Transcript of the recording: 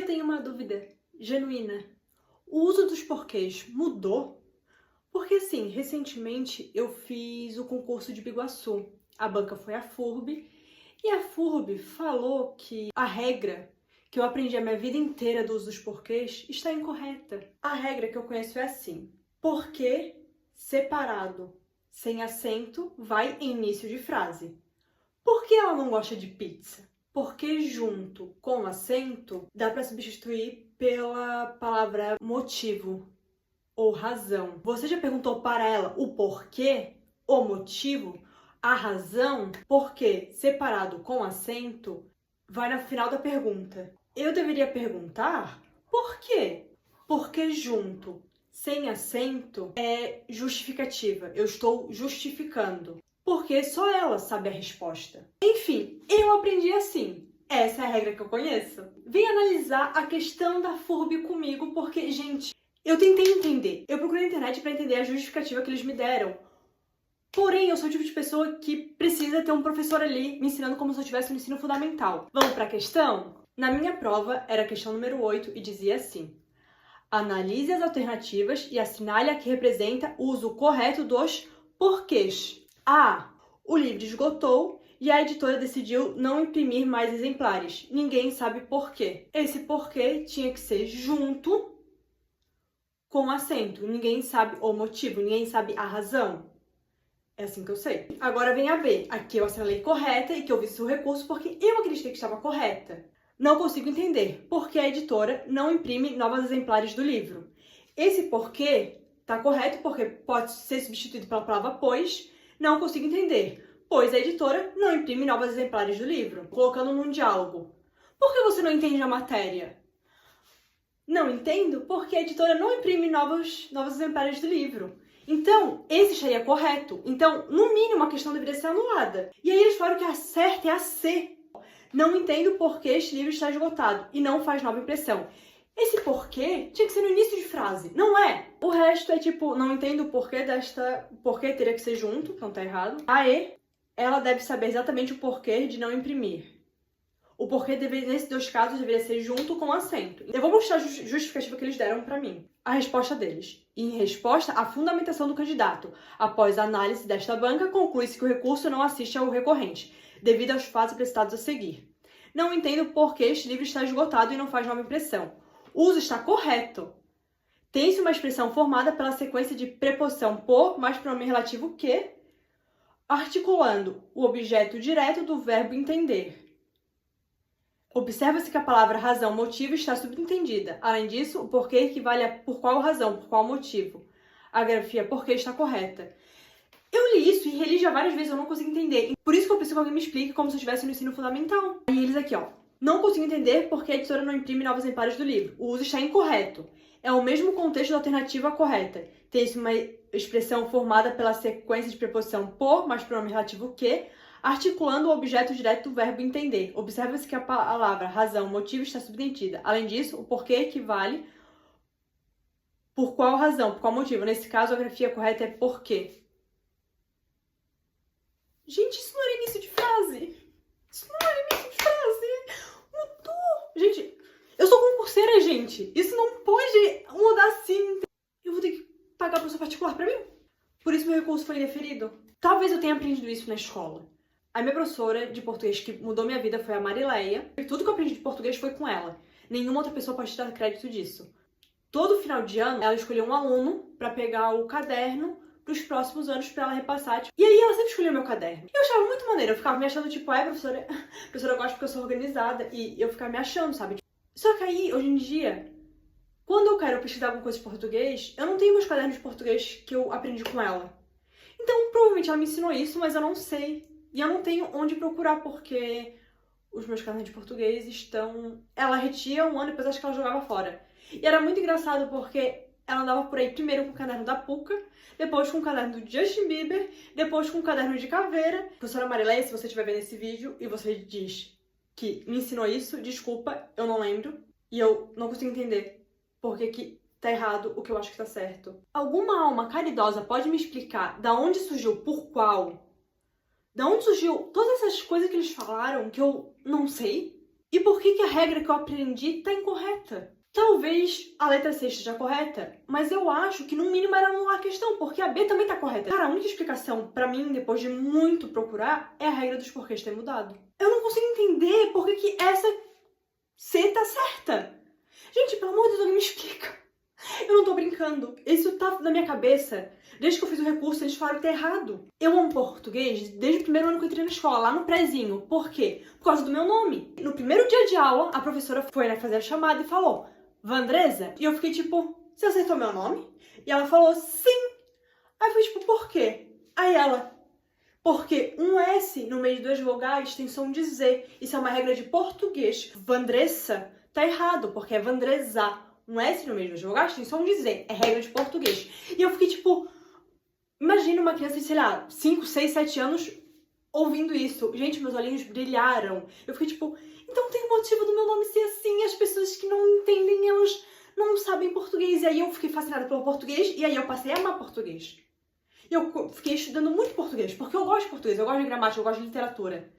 tenho uma dúvida genuína. O uso dos porquês mudou? Porque assim, recentemente eu fiz o concurso de Biguaçu. A banca foi a FURB e a FURB falou que a regra que eu aprendi a minha vida inteira do uso dos porquês está incorreta. A regra que eu conheço é assim: porquê separado, sem acento, vai em início de frase. Por que ela não gosta de pizza? Porque junto com acento dá para substituir pela palavra motivo ou razão. Você já perguntou para ela o porquê, o motivo, a razão? Porque separado com acento vai no final da pergunta. Eu deveria perguntar por quê? Porque junto, sem acento, é justificativa. Eu estou justificando. Porque só ela sabe a resposta. Enfim, eu aprendi assim. Essa é a regra que eu conheço. Vem analisar a questão da FURB comigo, porque, gente, eu tentei entender. Eu procurei na internet para entender a justificativa que eles me deram. Porém, eu sou o tipo de pessoa que precisa ter um professor ali me ensinando como se eu estivesse no ensino fundamental. Vamos para a questão? Na minha prova, era a questão número 8 e dizia assim: analise as alternativas e assinale a que representa o uso correto dos porquês. A. O livro esgotou e a editora decidiu não imprimir mais exemplares. Ninguém sabe por quê. Esse porquê tinha que ser junto com acento. Ninguém sabe o motivo, ninguém sabe a razão. É assim que eu sei. Agora vem a B. Aqui eu assinalei correta e que eu vi seu recurso porque eu acreditei que estava correta. Não consigo entender por que a editora não imprime novos exemplares do livro. Esse porquê está correto porque pode ser substituído pela palavra pois. Não consigo entender, pois a editora não imprime novos exemplares do livro, colocando num diálogo. Por que você não entende a matéria? Não entendo porque a editora não imprime novos exemplares do livro. Então, esse estaria correto. Então, no mínimo, a questão deveria ser anulada. E aí eles falaram que a certa é a C. Não entendo por que este livro está esgotado e não faz nova impressão. Esse porquê tinha que ser no início de frase, não é? O resto é tipo, não entendo o porquê desta... Porquê teria que ser junto, então tá errado. A E, ela deve saber exatamente o porquê de não imprimir. O porquê, nesses dois casos, deveria ser junto com acento. Eu vou mostrar a justificativa que eles deram pra mim. A resposta deles. Em resposta à fundamentação do candidato. Após a análise desta banca, conclui-se que o recurso não assiste ao recorrente, devido aos fatos apresentados a seguir. Não entendo por que este livro está esgotado e não faz nova impressão. O uso está correto. Tem-se uma expressão formada pela sequência de preposição por mais pronome relativo que, articulando o objeto direto do verbo entender. Observa-se que a palavra razão, motivo está subentendida. Além disso, o porquê equivale a por qual razão, por qual motivo. A grafia porquê está correta. Eu li isso e reli já várias vezes, eu não consigo entender. Por isso que eu preciso que alguém me explique como se eu estivesse no ensino fundamental. E eles aqui, ó. Não consigo entender porque a editora não imprime novos exemplares do livro. O uso está incorreto. É o mesmo contexto da alternativa correta. Tem-se uma expressão formada pela sequência de preposição por, mais pronome relativo que, articulando o objeto direto do verbo entender. Observa-se que a palavra razão, motivo está subentendida. Além disso, o porquê equivale por qual razão, por qual motivo. Nesse caso, a grafia correta é porquê. Gente, isso não era início de frase. Isso não era início de frase. Mudou. Gente, eu sou concurseira, gente. Isso não pode mudar assim. Eu vou ter que pagar professor particular pra mim. Por isso meu recurso foi indeferido. Talvez eu tenha aprendido isso na escola. A minha professora de português que mudou minha vida foi a Marileia. E tudo que eu aprendi de português foi com ela. Nenhuma outra pessoa pode te dar crédito disso. Todo final de ano, ela escolheu um aluno pra pegar o caderno pros próximos anos pra ela repassar. Tipo. E aí ela sempre escolheu meu caderno. E eu achava muito maneiro. Eu ficava me achando, tipo, professora, eu gosto porque eu sou organizada. E eu ficava me achando, sabe? Só que aí, hoje em dia, quando eu quero pesquisar alguma coisa de português, eu não tenho meus cadernos de português que eu aprendi com ela. Então, provavelmente ela me ensinou isso, mas eu não sei. E eu não tenho onde procurar, porque os meus cadernos de português estão... Ela retia um ano e depois acho que ela jogava fora. E era muito engraçado porque ela andava por aí primeiro com o caderno da Pucca, depois com o caderno do Justin Bieber, depois com o caderno de caveira. Professora Marileia, se você estiver vendo esse vídeo e você diz que me ensinou isso, desculpa, eu não lembro. E eu não consigo entender por que tá errado o que eu acho que tá certo. Alguma alma caridosa pode me explicar da onde surgiu por qual? Da onde surgiu todas essas coisas que eles falaram que eu não sei? E por que a regra que eu aprendi tá incorreta? Talvez a letra C esteja correta, mas eu acho que no mínimo era anular a questão, porque a B também tá correta. Cara, a única explicação pra mim, depois de muito procurar, é a regra dos porquês ter mudado. Eu não consigo entender por que essa C tá certa. Gente, pelo amor de Deus, alguém me explica. Eu não tô brincando. Isso tá na minha cabeça. Desde que eu fiz o recurso, eles falaram que tá errado. Eu amo português desde o primeiro ano que eu entrei na escola, lá no prézinho. Por quê? Por causa do meu nome. No primeiro dia de aula, a professora foi fazer a chamada e falou: Vandresa? E eu fiquei tipo, você acertou meu nome? E ela falou, sim. Aí eu fiquei tipo, por quê? Aí ela, porque um S no meio de duas vogais tem som de Z. Isso é uma regra de português. Vandressa tá errado, porque é Vandresa. Um S no meio de duas vogais tem som de Z. É regra de português. E eu fiquei tipo, imagina uma criança de, sei lá, 5, 6, 7 anos ouvindo isso. Gente, meus olhinhos brilharam. Eu fiquei tipo, então tem motivo do meu nome ser assim. As pessoas que não entendem, elas não sabem português. E aí eu fiquei fascinada pelo português. E aí eu passei a amar português. Eu fiquei estudando muito português, porque eu gosto de português, eu gosto de gramática, eu gosto de literatura.